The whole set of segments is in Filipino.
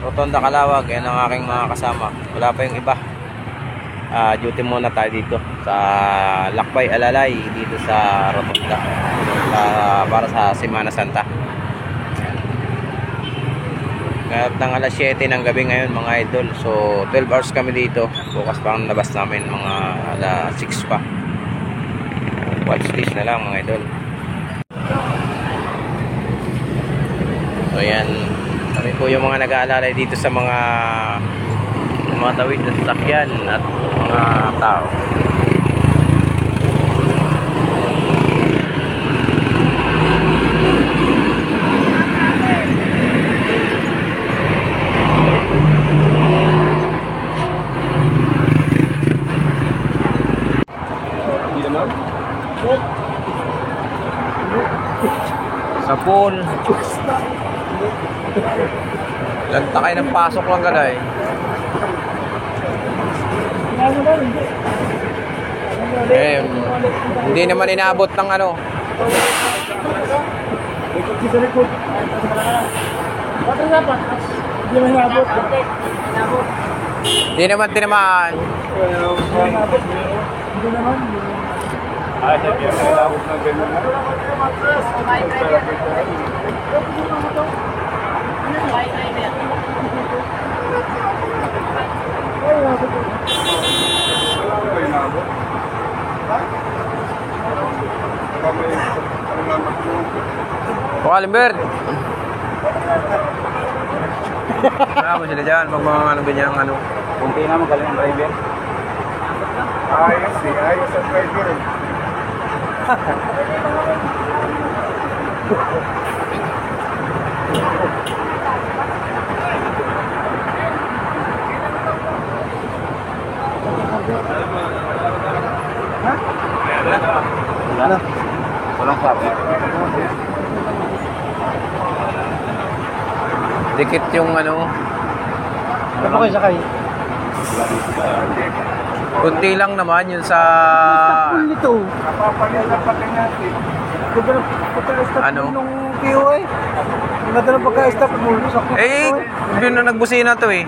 Rotonda Calawag, yan ang aking mga kasama. Wala pa yung iba. Duty muna tayo dito sa Lakbay Alalay, dito sa Rotonda, para sa Semana Santa. Ngayon ng alas 7 ng gabi ngayon mga idol. So 12 hours kami dito. Bukas pa ang labas namin, mga alas 6 pa. Watch this na lang mga idol. So yan, kami po yung mga nag-aalalay dito sa mga tawid na sasakyan at mga tao. Sa pool lantakay ng pasok lang galay. Hindi naman inaabot ng ano. Hindi naman tinamaan. Alimbert. Ano sila dyan pag mga ano ganyan ano. Kunti na magaling ang driver. Ayos ang driver. Ano? Walang sabi. Dikit yung ano. Ano kayo sakay? Kunti lang naman yun sa Nito. Napapalala pa kayo natin. Ano? Nung POA. Maganda ng pagka-stop mo. Eh, yun na nagbusina to eh.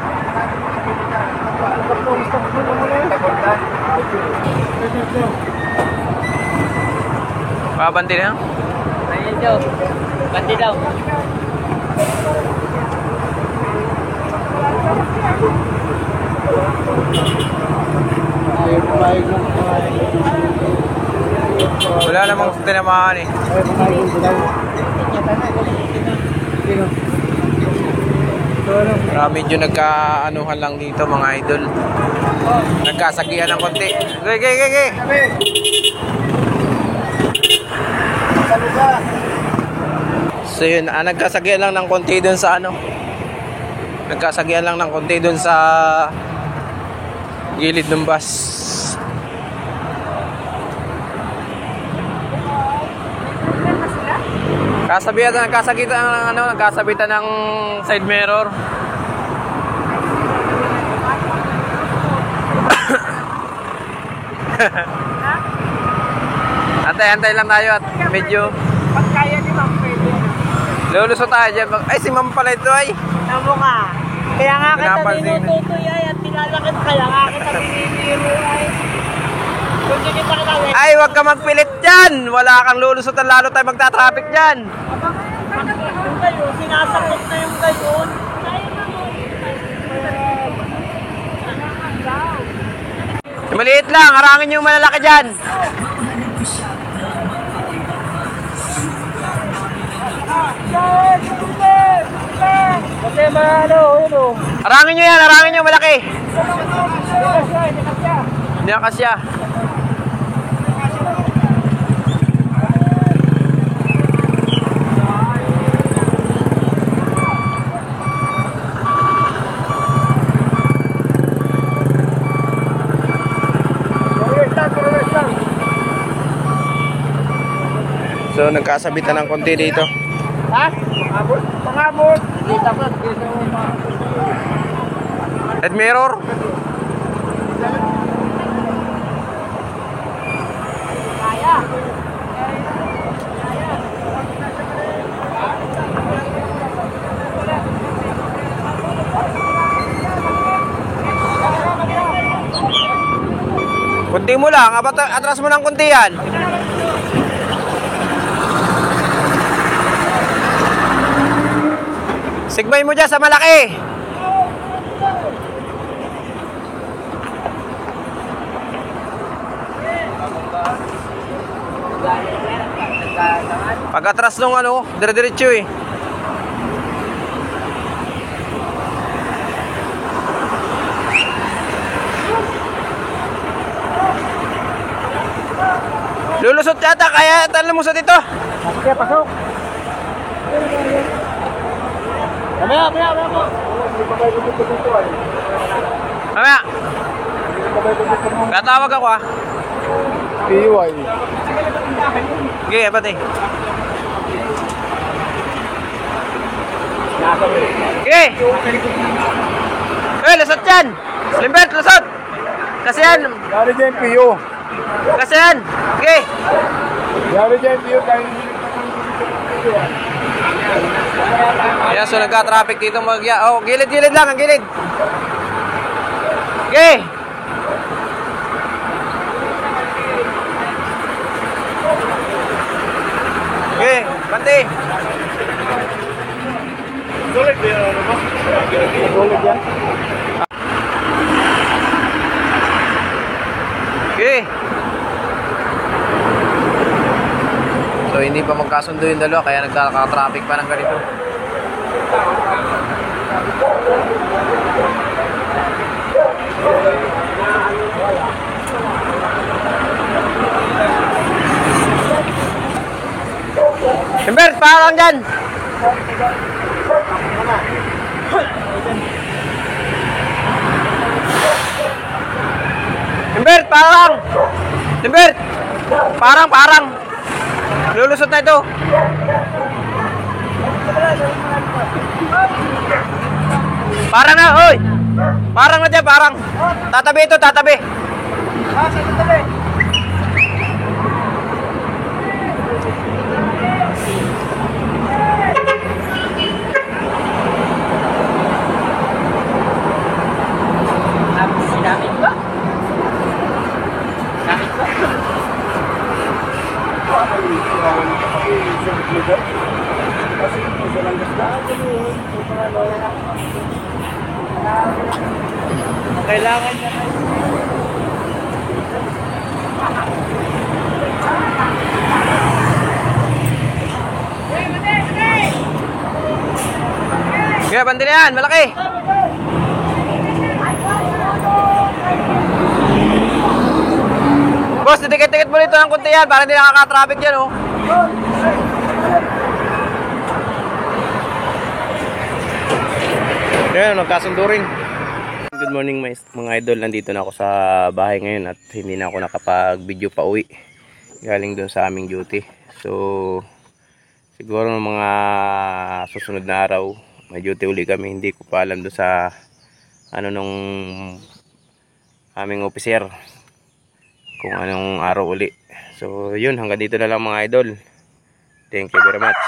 Pabanti na? Ayan daw. Banti daw. Wala namang tinamaan eh. Medyo nagkaanuhan lang dito mga idol. Nagkasagihan ng konti. Gay. So yun, nagkasagihan lang ng konti dun sa ano. Nagkasagihan lang ng konti dun sa gilid ng bus. Nagkasabitan ng side mirror. Antay lang tayo at medyo Pagkaya ni Ma'am pwede. lulusot tayo dyan. Ay, si Ma'am pala ito ay. Tamo ka. Kaya nga kita Pinapansin. tinututoy ay at nilalakit kaya nga kita pinipiro ay. Kung hindi kita kilala. Ay, wag ka magpilit dyan. Wala kang lulusotan, lalo tayo magta-traffic dyan. Yung kayo, sinasakot na yung gayon. Maliit lang, harangin yung malalaki dyan. Kasi ano. Harangin nyo, malaki. Hindi na kasya. So nagkasabitan ng konti dito. Ha? Pangabot. Dito ko. Head mirror. mo lang, atras mo ng kunti yan. Sigmay mo dyan sa malaki. Pag atras nung ano, dire-diretso eh. Lulusot yata, kaya talumusot ito. Sige, pasok. Mamaya po. Mamaya. Katawag ako ah. PY. Sige, pati. Sige. Lusot yan. Limbert, lusot. Kasi yan. Yari dyan, PO. Kasi yan. Sige. Yari dyan, PO. Ayan, so nagka-traffic dito oh, gilid-gilid lang, ang gilid. Okay. Okay, bante. Solid ba yan, ano ba? Solid yan. Okay. So hindi pa magkasundo yung dalawa, kaya nagkaka-traffic pa ng ganito. Limbert, parang dyan! Limbert, parang! Limbert! Parang! Lulusot na ito! Parang na, hoy! Parang na dyan, parang! Tatabi ito, tatabi! Tatabi. Sinamit ba? Kailangan niya. Kaya bandi na yan, malaki! Boss, didikit-dikit mo nito ng kunti yan para hindi nakaka-traffic yan, oh. Ayan, nagkasundo rin. Good morning mga idol, nandito na ako sa bahay ngayon at hindi na ako nakapag-video pa uwi. Galing doon sa aming duty. So, siguro ng mga susunod na araw, may duty uli kami. Hindi ko pa alam doon sa nung aming officer kung anong araw uli. So yun, hanggang dito na lang mga idol. Thank you very much.